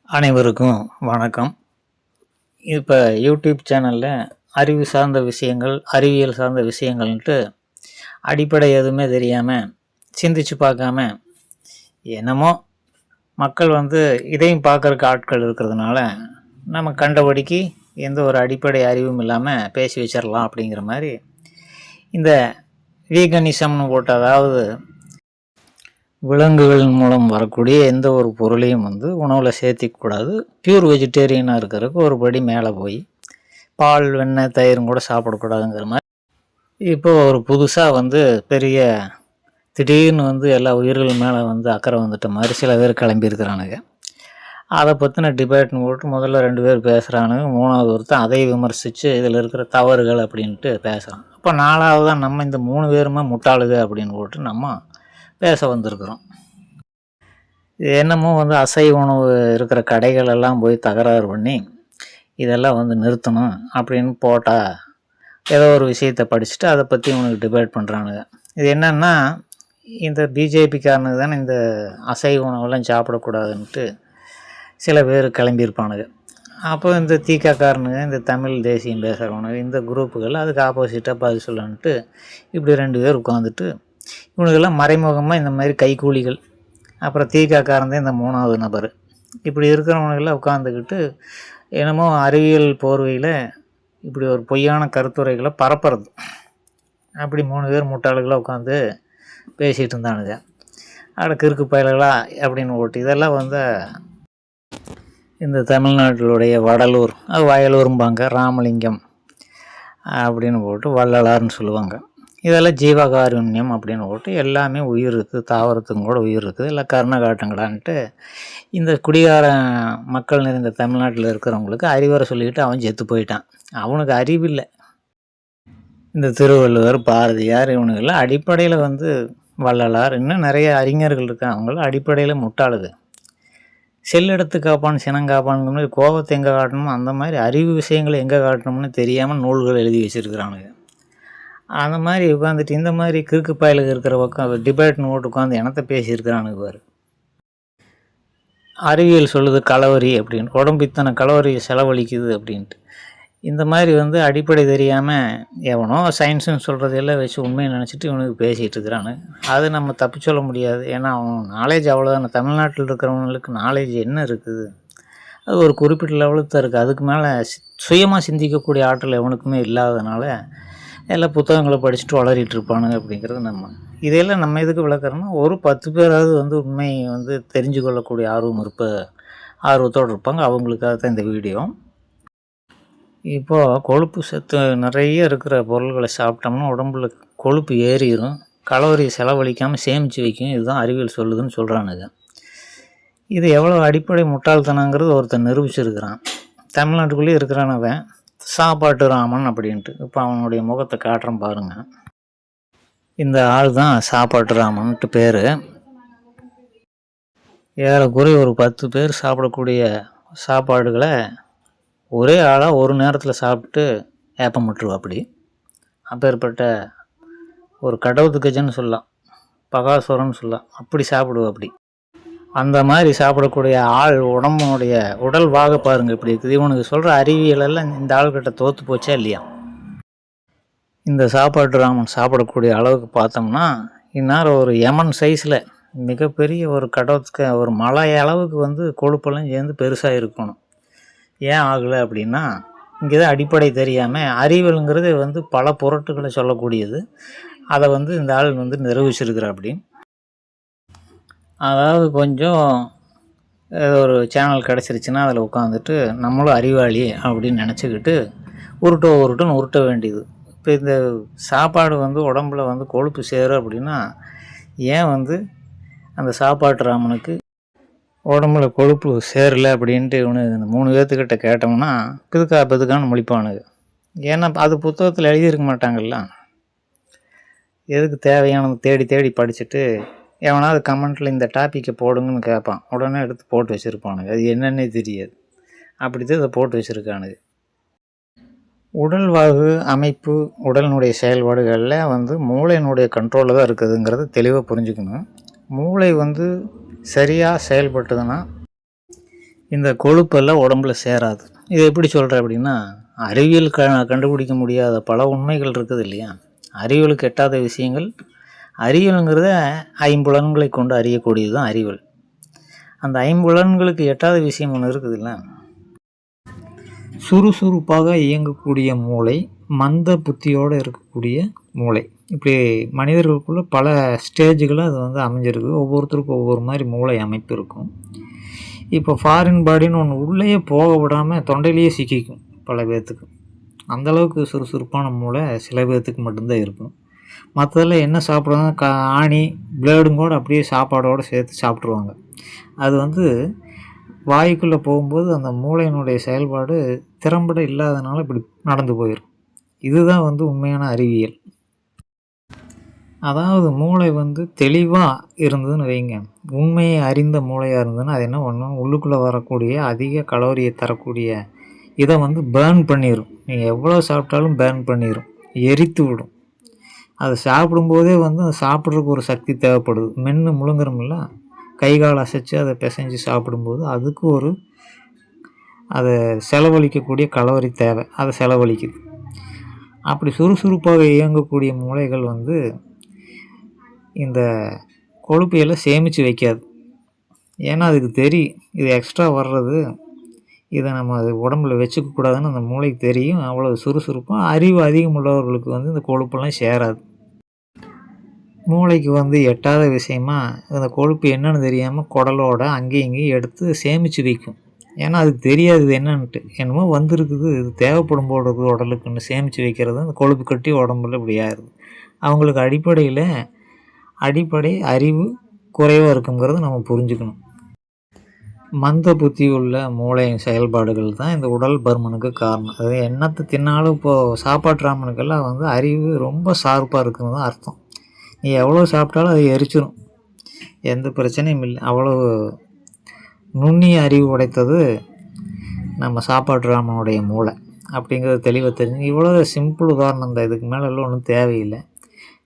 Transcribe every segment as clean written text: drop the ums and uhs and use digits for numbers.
அனைவருக்கும் வணக்கம். இப்போ யூடியூப் சேனலில் அறிவு சார்ந்த விஷயங்கள், அறிவியல் சார்ந்த விஷயங்கள்ன்ட்டு அடிப்படை எதுவுமே தெரியாமல் சிந்திச்சு பார்க்காம என்னமோ மக்கள் இதையும் பார்க்குறக்கு ஆட்கள் இருக்கிறதுனால நம்ம கண்டபடிக்கு எந்த ஒரு அடிப்படை அறிவும் இல்லாமல் பேசி வச்சிடலாம் அப்படிங்கிற மாதிரி இந்த வீகனிசம்னு போட்டு, அதாவது விலங்குகளின் மூலம் வரக்கூடிய எந்த ஒரு பொருளையும் உணவில் சேர்த்திக்கூடாது, பியூர் வெஜிடேரியனாக இருக்கிறதுக்கு ஒரு படி மேலே போய் பால், வெண்ணெய், தயிரும் கூட சாப்பிடக்கூடாதுங்கிற மாதிரி இப்போது ஒரு புதுசாக பெரிய திடீர்னு எல்லா உயிர்கள் மேலே அக்கறை வந்துட்ட மாதிரி சில பேர் கிளம்பியிருக்கிறானுங்க. அதை பற்றின டிபேட்னு போட்டு முதல்ல 2 பேர் பேசுகிறானுங்க, 3வது ஒருத்தன் அதை விமர்சித்து இதில் இருக்கிற தவறுகள் அப்படின்ட்டு பேசுகிறான். அப்போ 4வது தான் நம்ம இந்த 3 பேருமே முட்டாளுக அப்படின்னு போட்டு நம்ம பேச வந்திருக்கிறோம். என்னமோ அசைவ உணவு இருக்கிற கடைகள் எல்லாம் போய் தகராறு பண்ணி இதெல்லாம் நிறுத்தணும் அப்படின்னு போட்டால் ஏதோ ஒரு விஷயத்தை படிச்சுட்டு அதை பற்றி இவனுக்கு டிபேட் பண்ணுறானுங்க. இது என்னன்னா, இந்த பிஜேபிக்காரனுக்கு தானே இந்த அசைவ உணவெல்லாம் சாப்பிடக்கூடாதுன்ட்டு சில பேர் கிளம்பியிருப்பானுங்க. அப்போ இந்த தீக்காக்காரனுங்க, இந்த தமிழ் தேசியம் பேசுகிறவனுங்க, இந்த குரூப்புகள் அதுக்கு ஆப்போசிட்டாக பதில் சொல்லணுன்ட்டு இப்படி 2 பேர் உட்காந்துட்டு இவனுக்கெல்லாம் மறைமுகமாக இந்த மாதிரி கைக்கூலிகள், அப்புறம் தீக்காக்காரன் இந்த 3வது நபர், இப்படி இருக்கிறவனுக்கெல்லாம் உட்காந்துக்கிட்டு என்னமோ அறிவியல் போர்வையில் இப்படி ஒரு பொய்யான கருத்துரைகளை பரப்புறது. அப்படி 3 பேர் முட்டாளுகளாக உட்காந்து பேசிகிட்டு இருந்தானுங்க. கிறுக்கு பயல்களா அப்படின்னு போட்டு இதெல்லாம் இந்த தமிழ்நாட்டிலுடைய வடலூர், அது வயலூரும்பாங்க, ராமலிங்கம் அப்படின்னு போட்டு வள்ளலார்னு சொல்லுவாங்க. இதெல்லாம் ஜீவகாருண்யம் அப்படின்னு போட்டு எல்லாமே உயிர் இருக்குது, தாவரத்துக்கும் கூட உயிர் இருக்குது, இல்லை கருணை காட்டுங்களான்ட்டு இந்த குடிகார மக்கள் நிறைந்த தமிழ்நாட்டில் இருக்கிறவங்களுக்கு அறிவுரை சொல்லிக்கிட்டு அவன் செத்து போயிட்டான். அவனுக்கு அறிவில்லை. இந்த திருவள்ளுவர், பாரதியார் இவனுக்கெல்லாம் அடிப்படையில் வள்ளலார், இன்னும் நிறைய அறிஞர்கள் இருக்காங்க, அவங்களாம் அடிப்படையில் முட்டாளுது. செல்லெடுத்து காப்பான் சினங்காப்பானுங்கிற மாதிரி கோபத்தை எங்கே காட்டணும், அந்த மாதிரி அறிவு விஷயங்களை எங்கே காட்டணும்னு தெரியாமல் நூல்கள் எழுதி வச்சுருக்கிறானுங்க. அந்த மாதிரி உட்காந்துட்டு இந்த மாதிரி கிறுக்கு பயலுக்கு இருக்கிற பக்கம் டிபேட்னு போட்டு உட்காந்து எனத்தை பேசியிருக்கிறானுங்க பாரு. அறிவியல் சொல்லுது கலவரி அப்படின்னு, உடம்பு இத்தனை கலவரியை செலவழிக்குது அப்படின்ட்டு. இந்த மாதிரி அடிப்படை தெரியாமல் எவனோ சயின்ஸுன்னு சொல்கிறதெல்லாம் வச்சு உண்மையை நினச்சிட்டு இவனுக்கு பேசிகிட்டு இருக்கிறானு. அது நம்ம தப்பு சொல்ல முடியாது, ஏன்னா அவன் நாலேஜ் அவ்வளோதான. தமிழ்நாட்டில் இருக்கிறவங்களுக்கு நாலேஜ் என்ன இருக்குது, அது ஒரு குறிப்பிட்ட லெவலுக்கு தான் இருக்குது. அதுக்கு மேலே சுயமாக சிந்திக்கக்கூடிய ஆற்றல் எவனுக்குமே இல்லாததுனால எல்லாம் புத்தகங்களை படிச்சுட்டு வளரிட்டு இருப்பானுங்க அப்படிங்கிறது நம்ம. இதையெல்லாம் நம்ம எதுக்கு விளக்குறோம்னா, ஒரு 10 பேராவது உண்மையை தெரிஞ்சு கொள்ளக்கூடிய ஆர்வத்தோடு இருப்பாங்க, அவங்களுக்காக தான் இந்த வீடியோ. இப்போது கொழுப்பு சத்து நிறைய இருக்கிற பொருள்களை சாப்பிட்டோம்னா உடம்புல கொழுப்பு ஏறிடும், கலோரியை செலவழிக்காமல் சேமித்து வைக்கும், இதுதான் அறிவியல் சொல்லுதுன்னு சொல்கிறானுங்க. இது எவ்வளோ அடிப்படை முட்டாள்தனங்கிறது ஒருத்தன் நிரூபிச்சிருக்கிறான். தமிழ்நாட்டுக்குள்ளேயே இருக்கிறானவன் சாப்பாட்டு ராமன் அப்படின்ட்டு. இப்போ அவனுடைய முகத்தை காட்டுறேன் பாருங்கள். இந்த ஆள் தான் சாப்பாட்டு ராமன்ட்டு பேர். ஏறக்குறைய ஒரு 10 பேர் சாப்பிடக்கூடிய சாப்பாடுகளை ஒரே ஆளாக ஒரு நேரத்தில் சாப்பிட்டு ஏப்பமிட்டுருவா. அப்படி அப்பேற்பட்ட ஒரு கடவுது கஜன்னு சொல்லலாம், பகாசுரன்னு சொல்லலாம், அப்படி சாப்பிடுவா. அப்படி அந்த மாதிரி சாப்பிடக்கூடிய ஆள் உடம்புனுடைய உடல் வாக பாருங்கள் இப்படி இருக்குது. இவனுக்கு சொல்கிற அறிவியலெல்லாம் இந்த ஆள்கிட்ட தோற்று போச்சா இல்லையா? இந்த சாப்பாட்டு ராமன் சாப்பிடக்கூடிய அளவுக்கு பார்த்தோம்னா இந்நேரம் ஒரு யமன் சைஸில் மிகப்பெரிய ஒரு கடவுத்துக்கு ஒரு மலை அளவுக்கு கொழுப்பெல்லாம் சேர்ந்து பெருசாக இருக்கணும். ஏன் ஆகலை அப்படின்னா, இங்கே தான் அடிப்படை தெரியாமல் அறிவியலுங்கிறது பல பொருட்களை சொல்லக்கூடியது. அதை இந்த ஆள் நிரூபிச்சிருக்கிற. அப்படி அதாவது கொஞ்சம் ஒரு சேனல் கிடச்சிருச்சுன்னா அதில் உட்காந்துட்டு நம்மளும் அறிவாளி அப்படின்னு நினச்சிக்கிட்டு உருட்டுன்னு உருட்ட வேண்டியது. இப்போ இந்த சாப்பாடு உடம்புல கொழுப்பு சேரும் அப்படின்னா, ஏன் அந்த சாப்பாட்டு ராமனுக்கு உடம்புல கொழுப்பு சேரலை அப்படின்ட்டு இவனுக்கு இந்த 3 பேர்த்துக்கிட்ட கேட்டோம்னா பிதுக்கான்னு முழிப்பானுங்க. ஏன்னா அது புத்தகத்தில் எழுதியிருக்க மாட்டாங்கல்ல. எதுக்கு தேவையானது தேடி தேடி படிச்சுட்டு எவனாவது கமெண்ட்டில் இந்த டாப்பிக்கை போடுங்கன்னு கேட்பான், உடனே எடுத்து போட்டு வச்சுருப்பானுங்க. அது என்னன்னே தெரியாது, அப்படித்தான் இதை போட்டு வச்சுருக்கானுங்க. உடல்வாகு அமைப்பு, உடலினுடைய செயல்பாடுகளில் மூளையினுடைய கண்ட்ரோலில் தான் இருக்குதுங்கிறத தெளிவாக புரிஞ்சுக்கணும். மூளை சரியாக செயல்பட்டுதுன்னா இந்த கொழுப்பெல்லாம் உடம்புல சேராது. இது எப்படி சொல்கிறேன் அப்படின்னா, அறிவியல் கண்டுபிடிக்க முடியாத பல உண்மைகள் இருக்குது இல்லையா? அறிவியலுக்கு எட்டாத விஷயங்கள். அறிவியலுங்கிறத ஐம்புலன்களை கொண்டு அறியக்கூடியது தான் அறிவியல். அந்த ஐம்புலன்களுக்கு எட்டாத விஷயம் ஒன்று இருக்குதுல்ல, சுறுசுறுப்பாக இயங்கக்கூடிய மூளை, மந்த புத்தியோடு இருக்கக்கூடிய மூளை. இப்படி மனிதர்களுக்குள்ள பல ஸ்டேஜுகளை அது வந்து அமைஞ்சிருக்கு. ஒவ்வொருத்தருக்கும் ஒவ்வொரு மாதிரி மூளை அமைப்பு இருக்கும். இப்போ ஃபாரின் பாடின்னு ஒன்று உள்ளேயே போக விடாமல் தொண்டையிலேயே சிக்கிக்கும் பல பேர்த்துக்கு. அந்தளவுக்கு சுறுசுறுப்பான மூளை சில பேர்த்துக்கு மட்டும்தான் இருக்கும். மற்றதெல்லாம் என்ன சாப்பிட்றாங்க, ஆணி பிளேடும் கூட அப்படியே சாப்பாடோடு சேர்த்து சாப்பிட்ருவாங்க. அது வந்து வாய்க்குள்ளே போகும்போது அந்த மூளையினுடைய செயல்பாடு திறம்பட இல்லாதனால இப்படி நடந்து போயிடும். இதுதான் வந்து உண்மையான அறிவியல். அதாவது மூளை வந்து தெளிவாக இருந்ததுன்னு வைங்க, உண்மையை அறிந்த மூளையாக இருந்ததுன்னா அது என்ன பண்ணும், உள்ளுக்குள்ளே வரக்கூடிய அதிக கலோரியை தரக்கூடிய இதை வந்து பேர்ன் பண்ணிடும். நீங்கள் எவ்வளோ சாப்பிட்டாலும் பேர்ன் பண்ணிடும், எரித்து விடும். அதை சாப்பிடும்போதே வந்து அதை சாப்பிட்றதுக்கு ஒரு சக்தி தேவைப்படுது. மென்று முழுங்குறோம்ல, கை கால் அசைச்சு அதை பிசைஞ்சு சாப்பிடும்போது அதுக்கு ஒரு அதை செலவழிக்கக்கூடிய கலோரி தேவை, அதை செலவழிக்குது. அப்படி சுறுசுறுப்பாக இயங்கக்கூடிய மூளைகள் வந்து இந்த கொழுப்பையெல்லாம் சேமித்து வைக்காது. ஏன்னா அதுக்கு தெரியும் இது எக்ஸ்ட்ரா வர்றது, இதை நம்ம அது உடம்புல வச்சுக்கக்கூடாதுன்னு அந்த மூளைக்கு தெரியும். அவ்வளோ சுறுசுறுப்பாக அறிவு அதிகம் உள்ளவர்களுக்கு வந்து இந்த கொழுப்பெல்லாம் சேராது. மூளைக்கு வந்து எட்டாத விஷயமா இந்த கொழுப்பு என்னென்னு தெரியாமல் குடலோட அங்கேயும் இங்கேயும் எடுத்து சேமித்து வைக்கும். ஏன்னா அதுக்கு தெரியாது இது என்னன்ட்டு, என்னமோ வந்திருக்குது, இது தேவைப்படும் போது உடலுக்குன்னு சேமித்து வைக்கிறது அந்த கொழுப்பு கட்டி உடம்புல இப்படி ஆயிடுது. அவங்களுக்கு அடிப்படை அறிவு குறைவாக இருக்குங்கிறத நம்ம புரிஞ்சுக்கணும். மந்த புத்தி உள்ள மூளையின் செயல்பாடுகள் தான் இந்த உடல் பருமனுக்கு காரணம். அது என்னத்தை தின்னாலும் இப்போது சாப்பாட்டு ராமனுக்கெல்லாம் வந்து அறிவு ரொம்ப ஷார்ப்பாக இருக்குன்னு தான் அர்த்தம். நீ எவ்வளோ சாப்பிட்டாலும் அதை எரிச்சிடும், எந்த பிரச்சனையும் இல்லை. அவ்வளோ நுண்ணிய அறிவு உடைத்தது நம்ம சாப்பாட்டு ராமனுடைய மூளை அப்படிங்கிறது தெளிவாக தெரிஞ்சு. இவ்வளோ சிம்பிள் உதாரணம் தான், இதுக்கு மேலே எல்லாம் ஒன்றும் தேவையில்லை.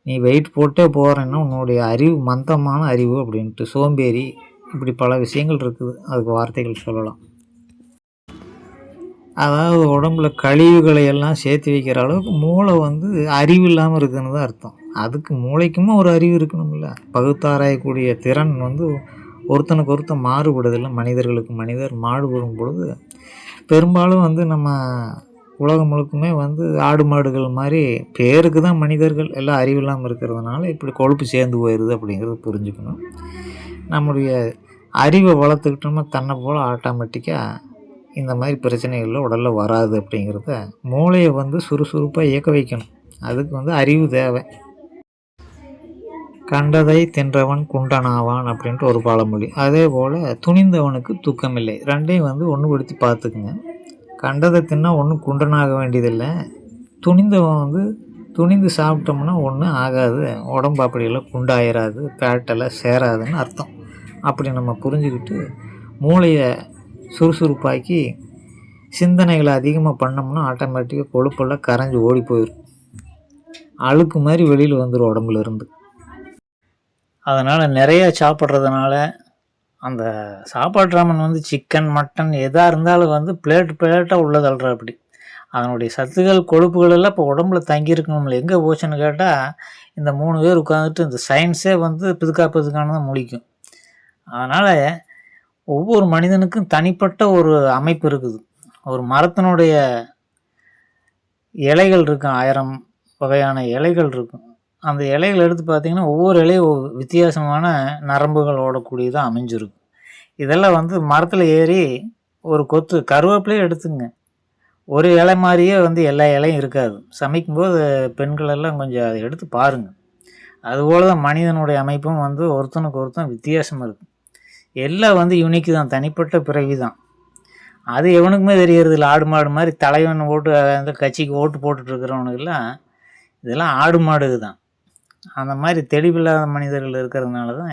நீ வெயிட் போட்டே போகிறேன்னா உன்னுடைய அறிவு மந்தமான அறிவு அப்படின்ட்டு, சோம்பேறி, இப்படி பல விஷயங்கள் இருக்குது. அதுக்கு வார்த்தைகள் சொல்லலாம். அதாவது உடம்புல கழிவுகளை எல்லாம் சேர்த்து வைக்கிற அளவுக்கு மூளை வந்து அறிவு இல்லாமல் இருக்குதுன்னு தான் அர்த்தம். அதுக்கு மூளைக்குமா ஒரு அறிவு இருக்கணும்ல. பகுத்தாராயக்கூடிய திறன் வந்து ஒருத்தனுக்கு ஒருத்தன் மாறுபடுதில்லை. மனிதர்களுக்கு மனிதர் மாறுபடும் பொழுது பெரும்பாலும் வந்து நம்ம உலகம் முழுக்குமே வந்து ஆடு மாடுகள் மாதிரி பேருக்கு தான் மனிதர்கள், எல்லாம் அறிவு இல்லாமல் இருக்கிறதுனால இப்படி கொழுப்பு சேர்ந்து போயிடுது அப்படிங்கிறத புரிஞ்சுக்கணும். நம்முடைய அறிவை வளர்த்துக்கிட்டோம்னா தன்னை போல் ஆட்டோமேட்டிக்காக இந்த மாதிரி பிரச்சனைகளில் உடலில் வராது. அப்படிங்கிறத மூளையை வந்து சுறுசுறுப்பாக இயக்க வைக்கணும். அதுக்கு வந்து அறிவு தேவை. கண்டதை தின்றவன் குண்டனாவான் அப்படின்ட்டு ஒரு பழமொழி. அதே போல் துணிந்தவனுக்கு துக்கமில்லை. ரெண்டையும் வந்து ஒன்றுபடுத்தி பார்த்துக்குங்க. கண்டதை தின்னா ஒன்றும் குண்டனாக வேண்டியதில்லை. துணிந்தவன் வந்து துணிந்து சாப்பிட்டோம்னா ஒன்றும் ஆகாது, உடம்பு அப்படியெல்லாம் குண்டாயிராது, ஃபேட்டெல்லாம் சேராதுன்னு அர்த்தம். அப்படி நம்ம புரிஞ்சுக்கிட்டு மூளையை சுறுசுறுப்பாக்கி சிந்தனைகளை அதிகமாக பண்ணோம்னா ஆட்டோமேட்டிக்காக கொழுப்பெல்லாம் கரைஞ்சி ஓடி போயிடும். அழுக்கு மாதிரி வெளியில் வந்துடும் உடம்புல இருந்து. அதனால் நிறைய சாப்பிட்றதுனால அந்த சாப்பாட்டு ராமன் வந்து சிக்கன் மட்டன் எதாக இருந்தாலும் வந்து பிளேட்டாக உள்ள தள்ளுற. அப்படி அதனுடைய சத்துக்கள் கொழுப்புகள் எல்லாம் இப்போ உடம்புல தங்கியிருக்கணும்ல, எங்கே போச்சுன்னு கேட்டால் இந்த 3 பேர் உட்காந்துட்டு இந்த சயின்ஸே வந்து பிதுக்கானு தான் முழிக்கும். அதனால் ஒவ்வொரு மனிதனுக்கும் தனிப்பட்ட ஒரு அமைப்பு இருக்குது. ஒரு மரத்தினுடைய இலைகள் இருக்கும், 1000 வகையான இலைகள் இருக்கும். அந்த இலைகள் எடுத்து பார்த்திங்கன்னா ஒவ்வொரு இலையும் வித்தியாசமான நரம்புகள் ஓடக்கூடியதாக அமைஞ்சிருக்கும். இதெல்லாம் வந்து மரத்தில் ஏறி ஒரு கொத்து கருவேப்பிலையே எடுத்துங்க, ஒரு இலை மாதிரியே வந்து எல்லா இலையும் இருக்காது. சமைக்கும்போது பெண்களெல்லாம் கொஞ்சம் அதை எடுத்து பாருங்கள். அதுபோல் தான் மனிதனுடைய அமைப்பும் வந்து ஒருத்தனுக்கு ஒருத்தன் வித்தியாசமாக இருக்கும். எல்லாம் வந்து யூனிக் தான், தனிப்பட்ட பிறவி தான். அது எவனுக்குமே தெரியறது இல்லை. ஆடு மாடு மாதிரி தலைவன் ஓட்டு அந்த கட்சிக்கு ஓட்டு போட்டுட்ருக்கிறவனுக்கெல்லாம் இதெல்லாம் ஆடு மாடு தான். அந்த மாதிரி தெளிவில்லாத மனிதர்கள் இருக்கிறதுனால தான்,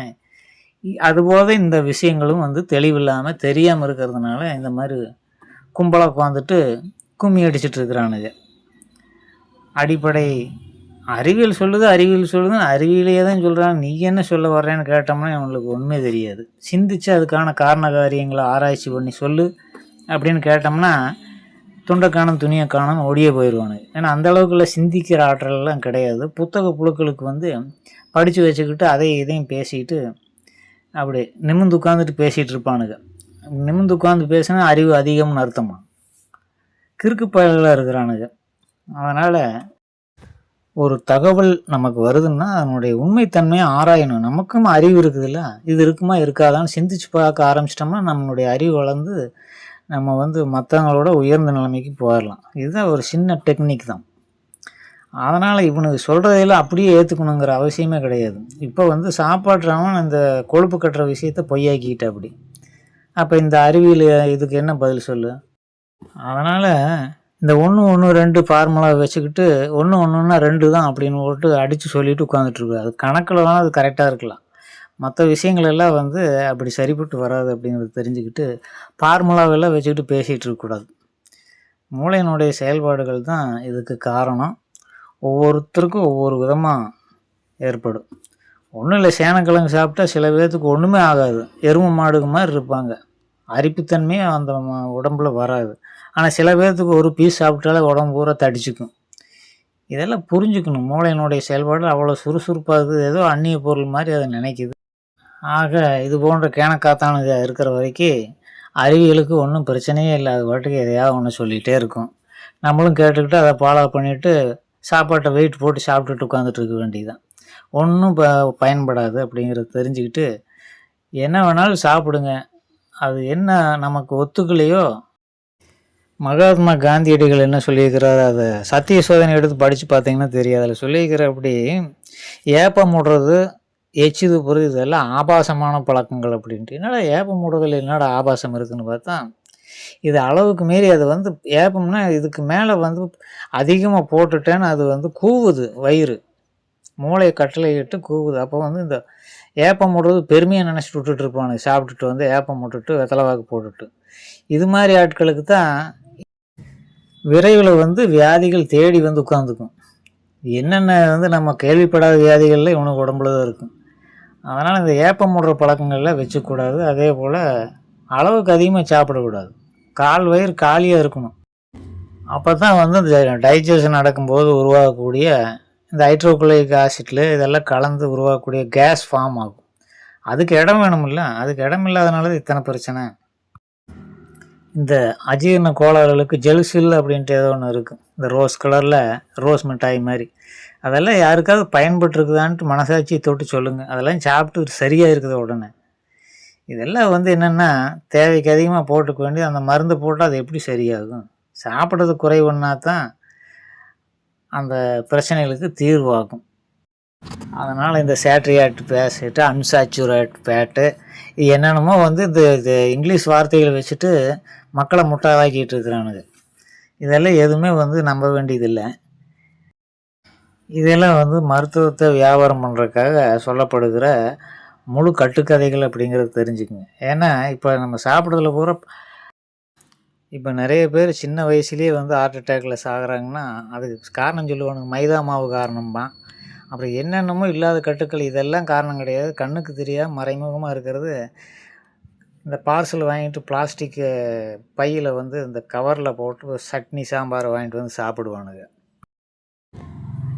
அதுபோல இந்த விஷயங்களும் வந்து தெளிவில்லாமல் தெரியாமல் இருக்கிறதுனால இந்த மாதிரி கும்பலாக உட்காந்துட்டு கும்மி அடிச்சிட்டு இருக்கிறானுங்க. அடிப்படை அறிவியல் சொல்லுது, அறிவியல் சொல்லுதுன்னு அறிவியலையே தான் சொல்கிறாங்க. நீ என்ன சொல்ல வர்றேன்னு கேட்டோம்னா அவங்களுக்கு ஒன்றுமே தெரியாது. சிந்திச்சு அதுக்கான காரண காரியங்களை ஆராய்ச்சி பண்ணி சொல்லு அப்படின்னு கேட்டோம்னா துண்டை காணும் துணியை காணும் ஓடியே போயிடுவானுங்க. ஏன்னா அந்தளவுக்குள்ள சிந்திக்கிற ஆற்றலெல்லாம் கிடையாது. புத்தக புழுக்களுக்கு வந்து படித்து வச்சுக்கிட்டு அதையும் இதையும் பேசிக்கிட்டு அப்படி நிமிர்ந்து உட்காந்துட்டு பேசிகிட்டு இருப்பானுங்க. நிமிர்ந்து உட்காந்து பேசினா அறிவு அதிகம்னு அர்த்தமா? கிறுக்கு பயல்களாக இருக்கிறானுங்க. அதனால் ஒரு தகவல் நமக்கு வருதுன்னா அதனுடைய உண்மைத்தன்மையை ஆராயணும். நமக்கும் அறிவு இருக்குதுல்ல, இது இருக்குமா இருக்காதான்னு சிந்திச்சு பார்க்க ஆரம்பிச்சிட்டோம்னா நம்மளுடைய அறிவு வளர்ந்து நம்ம வந்து மற்றவங்களோட உயர்ந்த நிலைமைக்கு போயிடலாம். இதுதான் ஒரு சின்ன டெக்னிக் தான். அதனால் இவனுக்கு சொல்கிறதையெல்லாம் அப்படியே ஏற்றுக்கணுங்கிற அவசியமே கிடையாது. இப்போ வந்து சாப்பாடுறவன் இந்த கொழுப்பு கட்டுற விஷயத்த பொய்யாக்கிக்கிட்ட அப்படி. அப்போ இந்த அறிவியல் இதுக்கு என்ன பதில் சொல்லு? அதனால் இந்த 1 1 2 ஃபார்முலா வச்சுக்கிட்டு 1 1ன்னா 2 தான் அப்படின்னு போட்டு அடித்து சொல்லிட்டு உட்காந்துட்ருக்கு. அது கணக்கில் வேணால் அது கரெக்டாக இருக்கலாம். மற்ற விஷயங்கள் எல்லாம் வந்து அப்படி சரிப்பட்டு வராது அப்படிங்கிறது தெரிஞ்சுக்கிட்டு ஃபார்முலாவெல்லாம் வச்சுக்கிட்டு பேசிகிட்டு இருக்கக்கூடாது. மூளையினுடைய செயல்பாடுகள் தான் இதுக்கு காரணம். ஒவ்வொருத்தருக்கும் ஒவ்வொரு விதமாக ஏற்படும். ஒன்றும் இல்லை, சேனக்கிழங்கு சாப்பிட்டா சில பேர்த்துக்கு ஒன்றுமே ஆகாது, எருமை மாடுக்கு மாதிரி இருப்பாங்க, அரிப்புத்தன்மையே அந்த உடம்புல வராது. ஆனால் சில பேர்த்துக்கு ஒரு பீஸ் சாப்பிட்டாலே உடம்பு பூரா தடிச்சுக்கும். இதெல்லாம் புரிஞ்சுக்கணும். மூளையினுடைய செயல்பாடு அவ்வளோ சுறுசுறுப்பாக இருக்குது, ஏதோ அந்நிய பொருள் மாதிரி அதை நினைக்குது. ஆக இது போன்ற கேனக்காத்தானுங்க இருக்கிற வரைக்கும் அறிவியலுக்கு ஒன்றும் பிரச்சனையே இல்லை. அது பாட்டுக்கு எதையாவது ஒன்று சொல்லிகிட்டே இருக்கும். நம்மளும் கேட்டுக்கிட்டு அதை ஃபாலோ பண்ணிவிட்டு சாப்பாட்டை வெயிட் போட்டு சாப்பிட்டுட்டு உட்காந்துட்டு இருக்க வேண்டியதுதான். ஒன்றும் பயன்படாது அப்படிங்கிறத தெரிஞ்சுக்கிட்டு என்ன வேணாலும் சாப்பிடுங்க. அது என்ன நமக்கு ஒத்துக்கலையோ, மகாத்மா காந்தியடிகள் என்ன சொல்லியிருக்கிறார், அதை சத்திய சோதனை எடுத்து படித்து பார்த்தீங்கன்னா தெரியாது. அதில் சொல்லியிருக்கிற அப்படி ஏப்பம் மூடுறது, எச்சு துப்புறது இதெல்லாம் ஆபாசமான பழக்கங்கள் அப்படின்ட்டு. என்னடா ஏப்பம் மூடுறதில் என்னடா ஆபாசம் இருக்குதுன்னு பார்த்தா, இது அளவுக்கு மீறி அது வந்து ஏப்பம்னா இதுக்கு மேலே வந்து அதிகமாக போட்டுட்டேன்னு அது வந்து கூவுது, வயிறு மூளையை கட்டளையிட்டு கூவுது. அப்போ வந்து இந்த ஏப்பம் மூடுறது பெருமையாக நினச்சிட்டு விட்டுட்ருப்பானுங்க. சாப்பிட்டுட்டு வந்து ஏப்பம் மூட்டுட்டு வெத்தலைவாக்கு போட்டுட்டு இது மாதிரி ஆட்களுக்கு தான் விரைவில் வந்து வியாதிகள் தேடி வந்து உட்காந்துக்கும். என்னென்ன வந்து நம்ம கேள்விப்படாத வியாதிகளில் இவனுக்கு உடம்புல தான் இருக்கும். அதனால் இந்த ஏப்பம் மூடுற பழக்கங்கள்லாம் வச்சுக்கூடாது. அதே போல் அளவுக்கு அதிகமாக சாப்பிடக்கூடாது. கால் வயிறு காலியாக இருக்கணும். அப்போ தான் வந்து இந்த டைஜஷன் நடக்கும்போது உருவாகக்கூடிய இந்த ஹைட்ரோகுளோரிக் ஆசிட்டில் இதெல்லாம் கலந்து உருவாகக்கூடிய கேஸ் ஃபார்ம் ஆகும். அதுக்கு இடம் வேணுமில்ல, அதுக்கு இடம் இல்லாதனால இத்தனை பிரச்சனை. இந்த அஜீரண கோளாறுகளுக்கு ஜெலுசில் அப்படின்ட்டு ஏதோ ஒன்று இருக்குது, இந்த ரோஸ் கலரில் ரோஸ் மிட்டாய் மாதிரி. அதெல்லாம் யாருக்காவது பயன்பட்டுருக்குதான்ட்டு மனசாட்சியை தொட்டு சொல்லுங்கள். அதெல்லாம் சாப்பிட்டு சரியாக இருக்குது உடனே. இதெல்லாம் வந்து என்னென்னா தேவைக்கு அதிகமாக போட்டுக்க வேண்டியது. அந்த மருந்து போட்டால் அது எப்படி சரியாகும்? சாப்பிட்றது குறைவுன்னா தான் அந்த பிரச்சனைகளுக்கு தீர்வாகும். அதனால் இந்த சேட்ரியாட் பேசிட்டு அன்சாச்சுரேட் ஃபேட்டு இது என்னென்னமோ வந்து இந்த இங்கிலீஷ் வார்த்தைகளை வச்சுட்டு மக்களை முட்டாளாக்கிட்டு இருக்கிறானுங்க. இதெல்லாம் எதுவுமே வந்து நம்ப வேண்டியதில்லை. இதெல்லாம் வந்து மருத்துவத்தை வியாபாரம் பண்ணுறதுக்காக சொல்லப்படுகிற முழு கட்டுக்கதைகள் அப்படிங்கிறது தெரிஞ்சுக்குங்க. ஏன்னா இப்போ நம்ம சாப்பிட்றதுல பூரா இப்போ நிறைய பேர் சின்ன வயசுலேயே வந்து ஹார்ட் அட்டாக்கில் சாகுறாங்கன்னா அதுக்கு காரணம் சொல்லுவானுங்க, மைதா மாவு காரணம்தான். அப்புறம் என்னென்னமோ இல்லாத கட்டுக்கள், இதெல்லாம் காரணம் கிடையாது. கண்ணுக்கு தெரியாமல் மறைமுகமாக இருக்கிறது இந்த பார்சல் வாங்கிட்டு பிளாஸ்டிக் பையில் வந்து இந்த கவரில் போட்டு சட்னி சாம்பார் வாங்கிட்டு வந்து சாப்பிடுவானுங்க.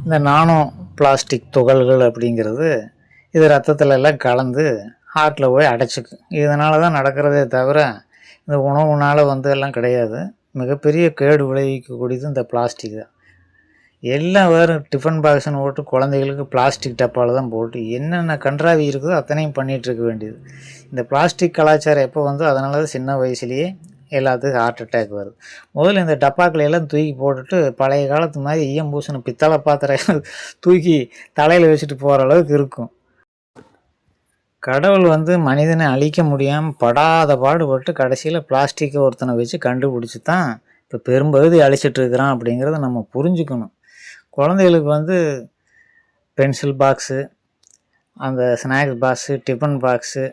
இந்த நானோ பிளாஸ்டிக் துகள்கள் அப்படிங்கிறது இது ரத்தத்தில் எல்லாம் கலந்து ஹார்ட்டில் போய் அடைச்சிக்கு. இதனால தான் நடக்கிறதே தவிர இந்த உணவுனால் வந்து எல்லாம் கிடையாது. மிகப்பெரிய கேடு விளைவிக்கக்கூடியது இந்த பிளாஸ்டிக் தான். எல்லாம் வேறு டிஃபன் பாக்ஸ்னு போட்டு குழந்தைகளுக்கு பிளாஸ்டிக் டப்பாவில் தான் போட்டு என்னென்ன கன்றாவி இருக்குதோ அத்தனையும் பண்ணிகிட்டு இருக்க வேண்டியது. இந்த பிளாஸ்டிக் கலாச்சாரம் எப்போ வந்து அதனால தான் சின்ன வயசுலேயே எல்லாத்துக்கும் ஹார்ட் அட்டாக் வருது. முதல்ல இந்த டப்பாக்களையெல்லாம் தூக்கி போட்டுட்டு பழைய காலத்து மாதிரி ஈயம் பூசின பித்தளை பாத்திரம் தூக்கி தலையில் வச்சுட்டு போகிற அளவுக்கு இருக்கும். கடவுள் வந்து மனிதனை அழிக்க முடியாமல் படாத பாடுபட்டு கடைசியில் பிளாஸ்டிக்கை ஒருத்தனை வச்சு கண்டுபிடிச்சி தான் இப்போ பெரும்பகுதி அழிச்சிட்டு இருக்கிறான் அப்படிங்கிறத நம்ம புரிஞ்சுக்கணும். குழந்தைகளுக்கு வந்து பென்சில் பாக்ஸு, அந்த ஸ்நாக்ஸ் பாக்ஸு, டிஃபன் பாக்ஸு,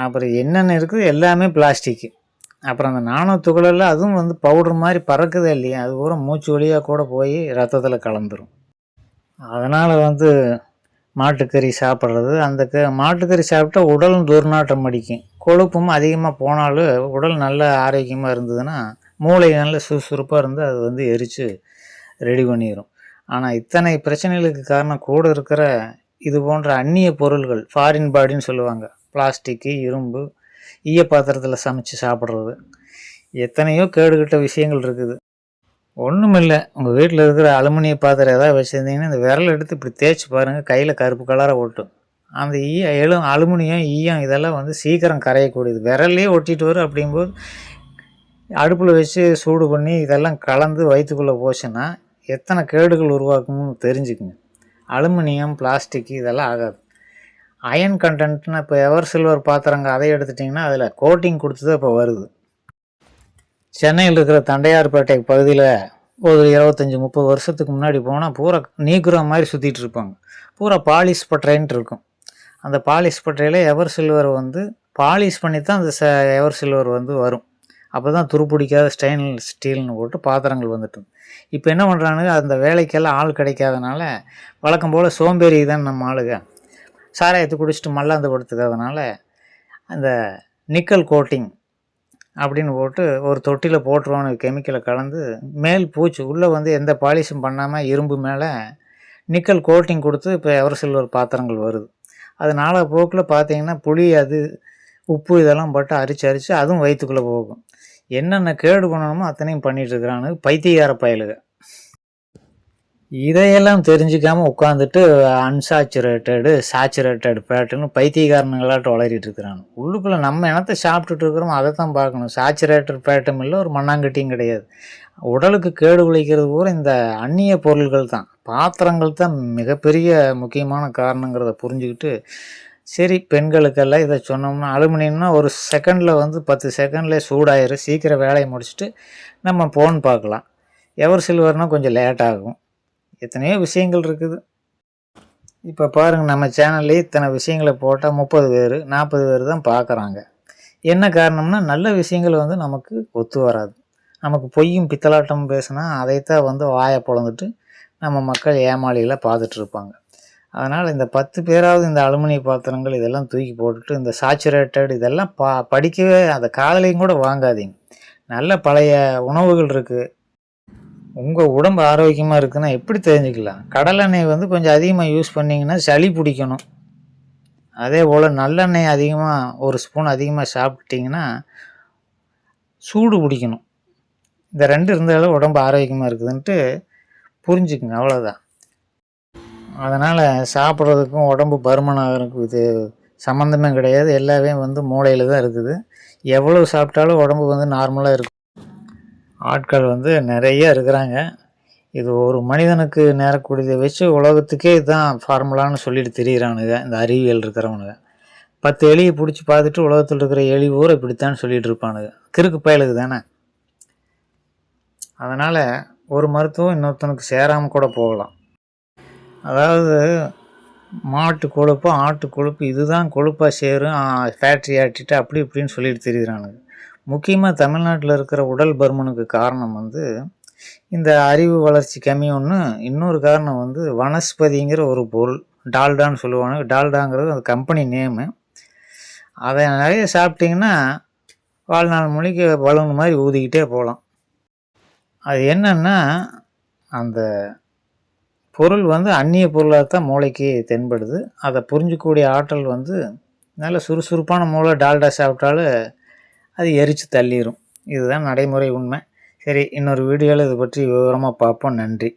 அப்புறம் என்னென்ன இருக்குது எல்லாமே பிளாஸ்டிக்கு. அப்புறம் அந்த நானோ துகளெல்லாம் அதுவும் வந்து பவுடர் மாதிரி பறக்குதே இல்லையா, அது பூரா மூச்சு வழியாக கூட போய் ரத்தத்தில் கலந்துரும். அதனால் வந்து மாட்டுக்கறி சாப்பிட்றது, அந்த மாட்டுக்கறி சாப்பிட்டா உடலும் துர்நாற்றம் அடிக்கும். கொழுப்பும் அதிகமாக போனாலும் உடல் நல்ல ஆரோக்கியமாக இருந்ததுன்னா மூளை நல்ல சுறுசுறுப்பாக இருந்து அது வந்து எரித்து ரெடி பண்ணிடும். ஆனால் இத்தனை பிரச்சனைகளுக்கு காரணம் கூட இருக்கிற இது போன்ற அந்நிய பொருள்கள், ஃபாரின் பாடின்னு சொல்லுவாங்க. பிளாஸ்டிக்கு, இரும்பு, ஈய பாத்திரத்தில் சமைச்சு சாப்பிட்றது, எத்தனையோ கேடுகட்ட விஷயங்கள் இருக்குது. ஒன்றும் இல்லை, உங்கள் வீட்டில் இருக்கிற அலுமினிய பாத்திரம் ஏதாவது வச்சுருந்தீங்கன்னா இந்த விரல் எடுத்து இப்படி தேய்ச்சி பாருங்கள், கையில் கருப்பு கலராக ஒட்டும். அந்த அலுமினியம், ஈயம் இதெல்லாம் வந்து சீக்கிரம் கரையக்கூடியது. விரல்லே ஒட்டிட்டு வரும். அப்படிங்கும்போது அடுப்பில் வச்சு சூடு பண்ணி இதெல்லாம் கலந்து வயிற்றுக்குள்ளே போச்சுன்னா எத்தனை கேடுகள் உருவாக்கும்னு தெரிஞ்சுக்குங்க. அலுமினியம், பிளாஸ்டிக் இதெல்லாம் ஆகாது. அயன் கண்டென்ட்னு இப்போ எவர் சில்வர் பாத்திரங்க அதை எடுத்துட்டிங்கன்னா அதில் கோட்டிங் கொடுத்தது இப்போ வருது. சென்னையில் இருக்கிற தண்டையார்பேட்டை பகுதியில் ஒரு 25-30 வருஷத்துக்கு முன்னாடி போனால் பூரா நீக்குற மாதிரி சுற்றிட்டு இருப்பாங்க. பூரா பாலிஷ் பட்டறைன்ட்டு இருக்கும். அந்த பாலிஷ் பட்டறையில் எவர் சில்வர் வந்து பாலிஷ் பண்ணி தான் அந்த எவர் சில்வர் வந்து வரும். அப்போ தான் துருப்பிடிக்காத ஸ்டெயின்லெஸ் ஸ்டீல்னு போட்டு பாத்திரங்கள் வந்துட்டு. இப்போ என்ன பண்ணுறானுங்க, அந்த வேலைக்கெல்லாம் ஆள் கிடைக்காதனால வழக்கம் போல் சோம்பேறி தான் நம்ம ஆளுங்க. சாராயத்தை குடிச்சிட்டு மல்லாந்து படுத்துக்கிறதுனால அந்த நிக்கல் கோட்டிங் அப்படின்னு போட்டு ஒரு தொட்டியில் போட்டுருவானு கெமிக்கலை கலந்து மேல் பூச்சி உள்ளே வந்து எந்த பாலிஷும் பண்ணாமல் இரும்பு மேலே நிக்கல் கோட்டிங் கொடுத்து இப்போ எவர் சில்வர் பாத்திரங்கள் வருது. அதனால போக்கில் பார்த்தீங்கன்னா புளி, அது உப்பு இதெல்லாம் போட்டு அரிச்சு அதுவும் வயிற்றுக்குள்ளே போகும். என்னென்ன கேடு பண்ணணுமோ அத்தனையும் பண்ணிகிட்டு இருக்கிறானு பைத்தியக்கார பயலுக. இதையெல்லாம் தெரிஞ்சிக்காமல் உட்காந்துட்டு சாச்சுரேட்டடு ஃபேட்டுன்னு பைத்தியக்காரனுங்களாட்ட வளரிட்டு இருக்கிறாங்க. உள்ளுக்குள்ளே நம்ம இனத்தை சாப்பிட்டுட்டு இருக்கிறோம், அதை தான் பார்க்கணும். சாச்சுரேட்டட் ஃபேட்டும் இல்லை, ஒரு மண்ணாங்கட்டியும் கிடையாது. உடலுக்கு கேடு விளைக்கிறது பூரா இந்த அந்நிய பொருள்கள் தான், பாத்திரங்கள் தான் மிகப்பெரிய முக்கியமான காரணங்கிறத புரிஞ்சுக்கிட்டு, சரி பெண்களுக்கெல்லாம் இதை சொன்னோம்னா அலுமினியம்னா ஒரு செகண்டில் வந்து 10 செகண்ட்லேயே சூடாயிரும். சீக்கிரம் வேலையை முடிச்சுட்டு நம்ம ஃபோன் பார்க்கலாம். எவர் சில்வர்னால் கொஞ்சம் லேட் ஆகும். எத்தனையோ விஷயங்கள் இருக்குது. இப்போ பாருங்கள், நம்ம சேனல்லே இத்தனை விஷயங்களை போட்டால் 30 பேர் 40 பேர் தான் பார்க்குறாங்க. என்ன காரணம்னா நல்ல விஷயங்கள் வந்து நமக்கு ஒத்து வராது. நமக்கு பொய்யும் பித்தலாட்டம் பேசினா அதைத்தான் வந்து வாயை பொழந்துட்டு நம்ம மக்கள் ஏமாளிகளை பார்த்துட்ருப்பாங்க. அதனால் இந்த 10 பேராவது இந்த அலுமினிய பாத்திரங்கள் இதெல்லாம் தூக்கி போட்டுட்டு இந்த சாச்சுரேட்டட் இதெல்லாம் படிக்கவே அந்த காதலையும் கூட வாங்காதீங்க. நல்ல பழைய உணவுகள் இருக்குது. உங்கள் உடம்பு ஆரோக்கியமாக இருக்குதுன்னா எப்படி தெரிஞ்சுக்கலாம்? கடலெண்ணெய் வந்து கொஞ்சம் அதிகமாக யூஸ் பண்ணிங்கன்னா சளி பிடிக்கணும். அதே போல் நல்லெண்ணெய் அதிகமாக ஒரு ஸ்பூன் அதிகமாக சாப்பிட்டிங்கன்னா சூடு பிடிக்கணும். இந்த 2 இருந்தாலும் உடம்பு ஆரோக்கியமாக இருக்குதுன்ட்டு புரிஞ்சுக்குங்க, அவ்வளோதான். அதனால் சாப்பிட்றதுக்கும் உடம்பு பருமன் ஆகிறதுக்கும் இது சம்மந்தமே கிடையாது. எல்லாமே வந்து மூளையில் தான் இருக்குது. எவ்வளோ சாப்பிட்டாலும் உடம்பு வந்து நார்மலாக இருக்கும். ஆட்கள் வந்து நிறைய இருக்கிறாங்க. இது ஒரு மனிதனுக்கு நேரக்கூடியதை வச்சு உலகத்துக்கே இதுதான் ஃபார்முலான்னு சொல்லிட்டு திரியிறானுங்க இந்த அறிவியல் இருக்கிறவனுங்க. 10 எலியை பிடிச்சி பார்த்துட்டு உலகத்தில் இருக்கிற எலி ஊரை இப்படித்தான் சொல்லிகிட்டு இருப்பானுங்க. கிறுக்கு பயலுக்கு தானே. அதனால் ஒரு மருத்துவம் இன்னொருத்தனுக்கு சேராமல் கூட போகலாம். அதாவது மாட்டு கொழுப்பு, ஆட்டு கொழுப்பு இதுதான் கொழுப்பாக சேரும், ஃபேக்ட்ரி ஆட்டிட்டு அப்படி இப்படின்னு சொல்லிட்டு தெரியுறானுங்க. முக்கியமாக தமிழ்நாட்டில் இருக்கிற உடல் பருமனுக்கு காரணம் வந்து இந்த அறிவு வளர்ச்சி கம்மி ஒன்று. இன்னொரு காரணம் வந்து வனஸ்பதிங்கிற ஒரு பொருள், டால்டான்னு சொல்லுவாங்க. டால்டாங்கிறது அந்த கம்பெனி நேமு. அதை நிறைய சாப்பிட்டிங்கன்னா வாழ்நாள் மொழிக்கு பலூன் மாதிரி ஊதிக்கிட்டே போகலாம். அது என்னன்னா அந்த பொருள் வந்து அந்நிய பொருளாக தான் மூளைக்கு தென்படுது. அதை புரிஞ்சிக்கக்கூடிய ஆற்றல் வந்து நல்ல சுறுசுறுப்பான மூளை டால்டா சாப்பிட்டாலும் அது எரித்து தள்ளிடும். இதுதான் நடைமுறை உண்மை. சரி, இன்னொரு வீடியோவில் இதை பற்றி விவரமாக பார்ப்போம். நன்றி.